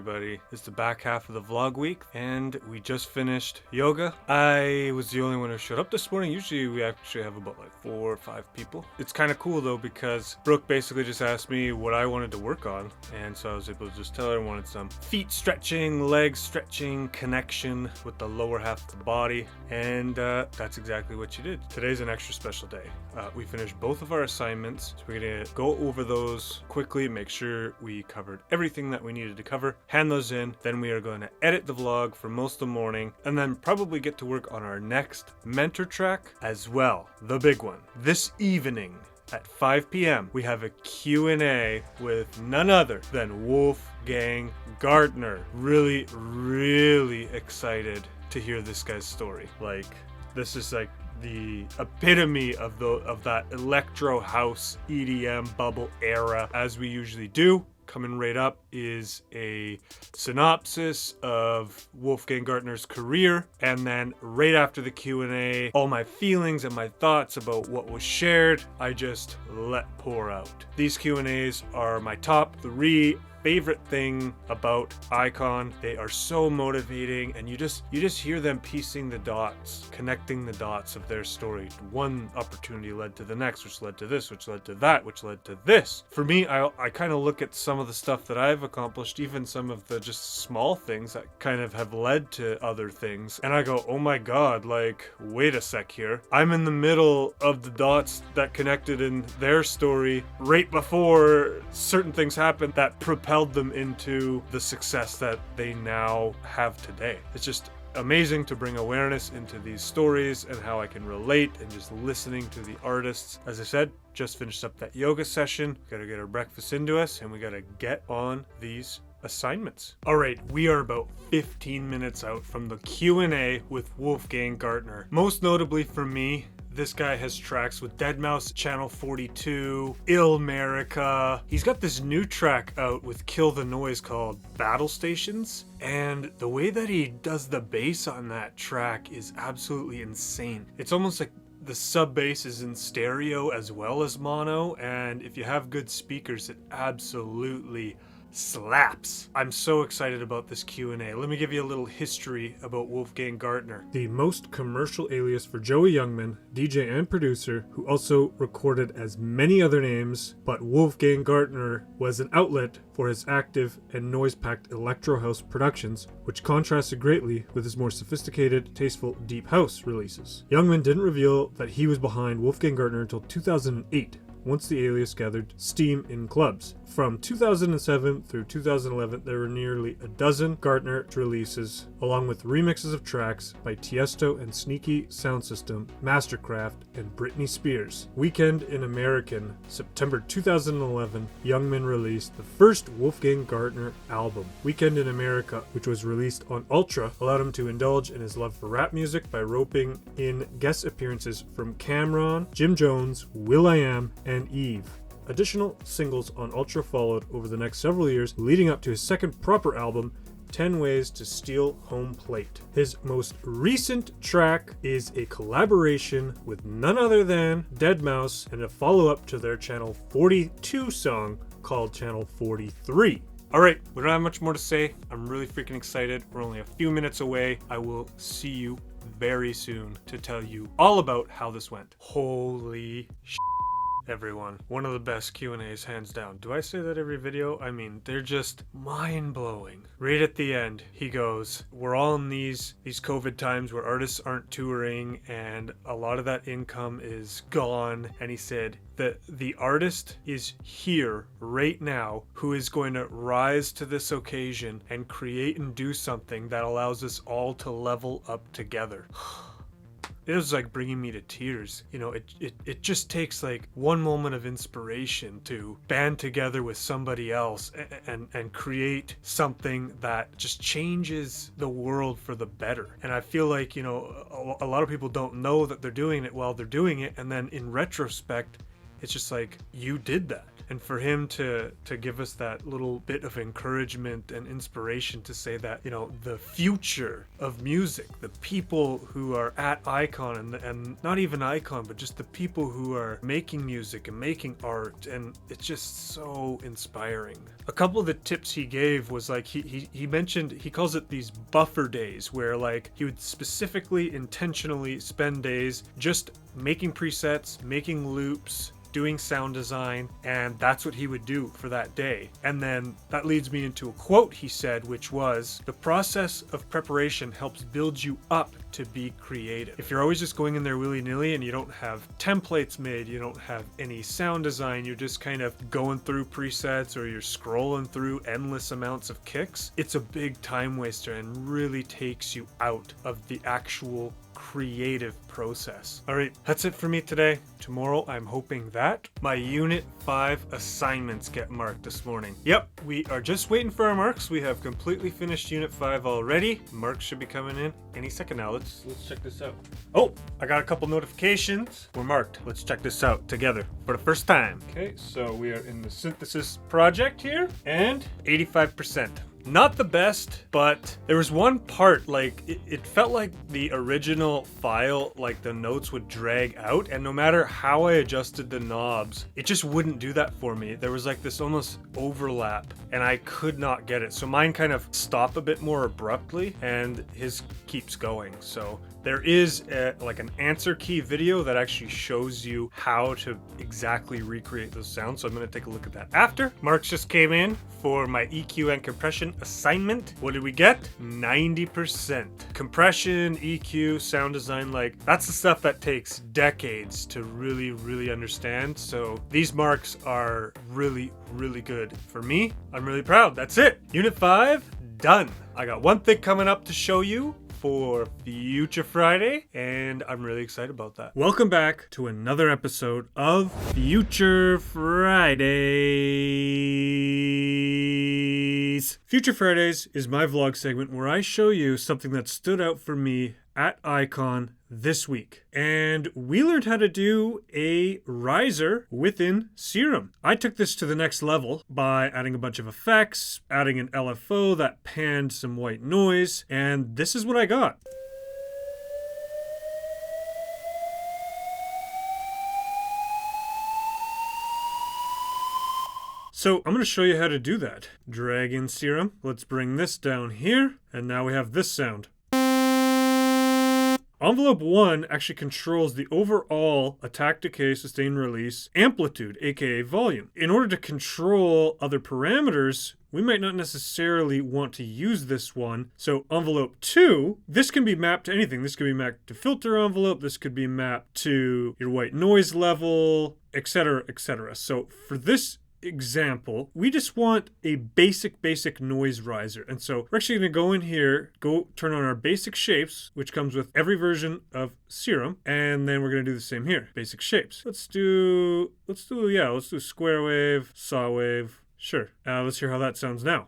everybody. It's the back half of the vlog week, and we just finished yoga. I was the only one who showed up this morning. Usually we actually have about like 4 or 5 people. It's kind of cool though, because Brooke basically just asked me what I wanted to work on, and so I was able to just tell her I wanted some feet stretching, leg stretching, connection with the lower half of the body, and that's exactly what she did. Today's an extra special day. We finished both of our assignments, so we're gonna go over those quickly, make sure we covered everything that we needed to cover, hand those in, then we are going to edit the vlog for most of the morning, and then probably get to work on our next mentor track as well, the big one. This evening at 5 p.m. we have a Q&A with none other than Wolfgang Gartner. Really excited to hear this guy's story. Like, this is like the epitome of that electro house EDM bubble era, as we usually do. Coming right up is a synopsis of Wolfgang Gartner's career, and then right after the Q&A, all my feelings and my thoughts about what was shared, I just let pour out. These Q&As are my top 3 favorite thing about Icon. They are so motivating, and you just hear them piecing the dots, connecting the dots of their story. One opportunity led to the next, which led to this, which led to that, which led to this. For me, I kind of look at some of the stuff that I've accomplished, even some of the just small things that kind of have led to other things, and I go, oh my god, like, wait a sec here. I'm in the middle of the dots that connected in their story right before certain things happened that propelled them into the success that they now have today. It's just amazing to bring awareness into these stories and how I can relate, and just listening to the artists. As I said, just finished up that yoga session. Gotta get our breakfast into us, and we gotta get on these assignments. All right, we are about 15 minutes out from the Q&A with Wolfgang Gartner. Most notably for me, this guy has tracks with deadmau5, Channel 42, Illmerica. He's got this new track out with Kill the Noise called Battle Stations, and the way that he does the bass on that track is absolutely insane. It's almost like the sub bass is in stereo as well as mono, and if you have good speakers, it absolutely slaps. I'm so excited about this Q&A. Let me give you a little history about Wolfgang Gartner. The most commercial alias for Joey Youngman, DJ and producer, who also recorded as many other names, but Wolfgang Gartner was an outlet for his active and noise-packed electro house productions, which contrasted greatly with his more sophisticated, tasteful deep house releases. Youngman didn't reveal that he was behind Wolfgang Gartner until 2008, once the alias gathered steam in clubs. From 2007 through 2011, there were nearly a dozen Gartner releases, along with remixes of tracks by Tiesto and Sneaky Sound System, Mastercraft, and Britney Spears. Weekend in American, September 2011, Youngman released the first Wolfgang Gartner album. Weekend in America, which was released on Ultra, allowed him to indulge in his love for rap music by roping in guest appearances from Cameron, Jim Jones, will.i.am, and Eve. Additional singles on Ultra followed over the next several years, leading up to his second proper album, 10 Ways to Steal Home Plate. His most recent track is a collaboration with none other than deadmau5, and a follow-up to their Channel 42 song called Channel 43. Alright, we don't have much more to say. I'm really freaking excited. We're only a few minutes away. I will see you very soon to tell you all about how this went. Holy shit, everyone. One of the best Q&As, hands down. Do I say that every video? I mean, they're just mind-blowing. Right at the end, he goes, we're all in these COVID times where artists aren't touring, and a lot of that income is gone. And he said that the artist is here right now who is going to rise to this occasion and create and do something that allows us all to level up together. It was like bringing me to tears. You know, it just takes like one moment of inspiration to band together with somebody else and create something that just changes the world for the better. And I feel like, you know, a lot of people don't know that they're doing it while they're doing it, and then in retrospect, it's just like, you did that. And for him to give us that little bit of encouragement and inspiration to say that, you know, the future of music, the people who are at Icon and not even Icon, but just the people who are making music and making art, and it's just so inspiring. A couple of the tips he gave was like, he mentioned, he calls it these buffer days, where like he would specifically intentionally spend days just making presets, making loops, doing sound design, and that's what he would do for that day. And then that leads me into a quote he said, which was, "The process of preparation helps build you up to be creative." If you're always just going in there willy-nilly and you don't have templates made, you don't have any sound design, you're just kind of going through presets or you're scrolling through endless amounts of kicks, it's a big time waster and really takes you out of the actual creative process. All right, that's it for me today. Tomorrow, I'm hoping that my Unit 5 assignments get marked this morning. Yep, we are just waiting for our marks. We have completely finished Unit 5 already. Marks should be coming in any second now. Let's check this out. Oh, I got a couple notifications. We're marked. Let's check this out together for the first time. Okay, so we are in the synthesis project here, and 85%. Not the best, but there was one part, like, it felt like the original file, like the notes would drag out, and no matter how I adjusted the knobs, it just wouldn't do that for me. There was like this almost overlap, and I could not get it. So mine kind of stopped a bit more abruptly, and his keeps going. So there is like an answer key video that actually shows you how to exactly recreate those sounds. So I'm going to take a look at that after. Marks just came in for my EQ and compression assignment. What did we get? 90%. Compression, EQ, sound design, like that's the stuff that takes decades to really understand. So these marks are really good for me. I'm really proud. That's it. Unit 5 done. I got one thing coming up to show you for Future Friday, and I'm really excited about that. Welcome back to another episode of Future Fridays. Future Fridays is my vlog segment where I show you something that stood out for me at Icon this week. And we learned how to do a riser within Serum. I took this to the next level by adding a bunch of effects, adding an LFO that panned some white noise, and this is what I got. So I'm going to show you how to do that. Drag in Serum. Let's bring this down here, and now we have this sound. Envelope 1 actually controls the overall attack, decay, sustain, release amplitude, aka volume. In order to control other parameters, we might not necessarily want to use this one. So envelope 2, this can be mapped to anything. This could be mapped to filter envelope, this could be mapped to your white noise level, etc., etc. So for this example, we just want a basic noise riser. And so we're actually going to go in here, turn on our basic shapes, which comes with every version of Serum, and then we're going to do the same here. Basic shapes. Let's do square wave, saw wave. Sure. Let's hear how that sounds now.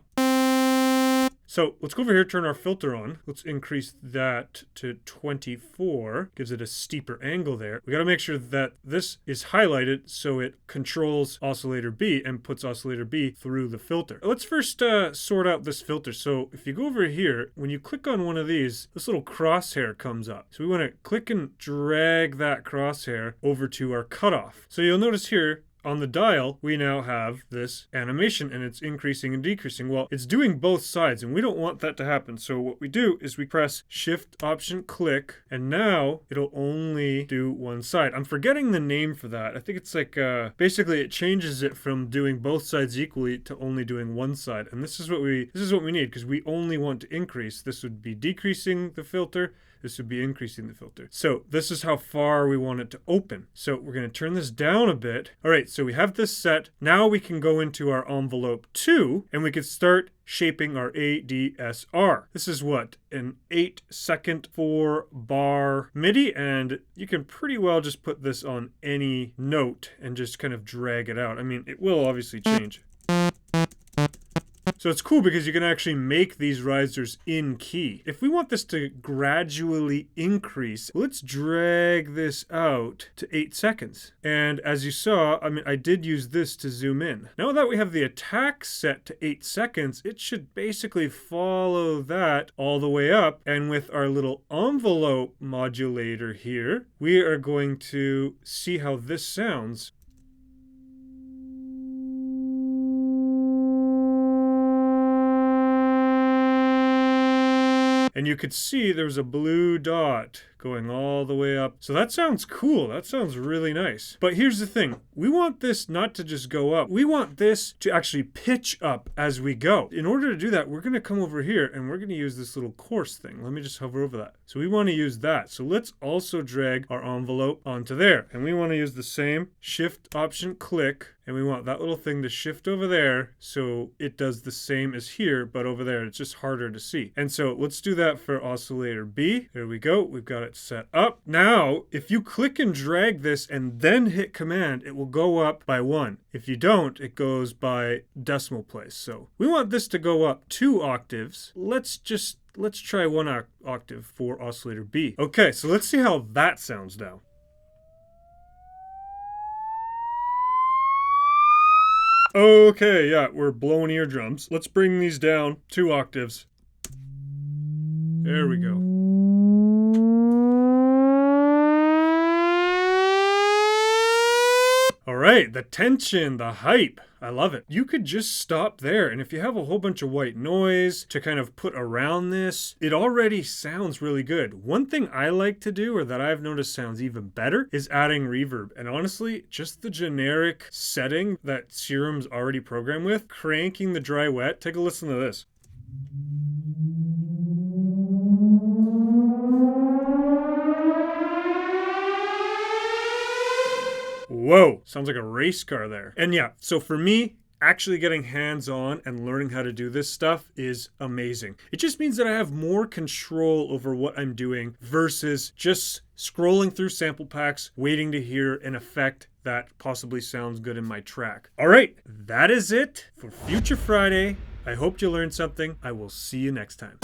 So let's go over here, turn our filter on. Let's increase that to 24. Gives it a steeper angle there. We got to make sure that this is highlighted so it controls oscillator B and puts oscillator B through the filter. Let's first sort out this filter. So if you go over here, when you click on one of these, this little crosshair comes up. So we want to click and drag that crosshair over to our cutoff. So you'll notice here, on the dial, we now have this animation and it's increasing and decreasing. Well, it's doing both sides and we don't want that to happen. So what we do is we press Shift Option Click, and now it'll only do one side. I'm forgetting the name for that. I think it's like, basically it changes it from doing both sides equally to only doing one side. And this is what we need, because we only want to increase. This would be decreasing the filter. This would be increasing the filter. So this is how far we want it to open. So we're going to turn this down a bit. All right, so we have this set. Now we can go into our envelope 2 and we can start shaping our ADSR. This is what? An 8-second 4-bar MIDI, and you can pretty well just put this on any note and just kind of drag it out. I mean, it will obviously change. So it's cool because you can actually make these risers in key. If we want this to gradually increase, let's drag this out to 8 seconds. And as you saw, I mean, I did use this to zoom in. Now that we have the attack set to 8 seconds, it should basically follow that all the way up. And with our little envelope modulator here, we are going to see how this sounds. And you could see there's a blue dot going all the way up. So that sounds cool. That sounds really nice. But here's the thing. We want this not to just go up. We want this to actually pitch up as we go. In order to do that, we're going to come over here and we're going to use this little coarse thing. Let me just hover over that. So we want to use that. So let's also drag our envelope onto there. And we want to use the same Shift Option click. And we want that little thing to shift over there so it does the same as here, but over there. It's just harder to see. And so let's do that for oscillator B. There we go. We've got it set up. Now, if you click and drag this and then hit Command, it will go up by 1. If you don't, it goes by decimal place. So we want this to go up 2 octaves. Let's try 1 octave for oscillator B. Okay, so let's see how that sounds now. Okay, yeah, we're blowing eardrums. Let's bring these down 2 octaves. There we go. All right, the tension, the hype. I love it. You could just stop there, and if you have a whole bunch of white noise to kind of put around this, it already sounds really good. One thing I like to do, or that I've noticed sounds even better, is adding reverb. And honestly, just the generic setting that Serum's already programmed with, cranking the dry wet, take a listen to this. Whoa, sounds like a race car there. And yeah, so for me, actually getting hands-on and learning how to do this stuff is amazing. It just means that I have more control over what I'm doing versus just scrolling through sample packs, waiting to hear an effect that possibly sounds good in my track. All right, that is it for Future Friday. I hope you learned something. I will see you next time.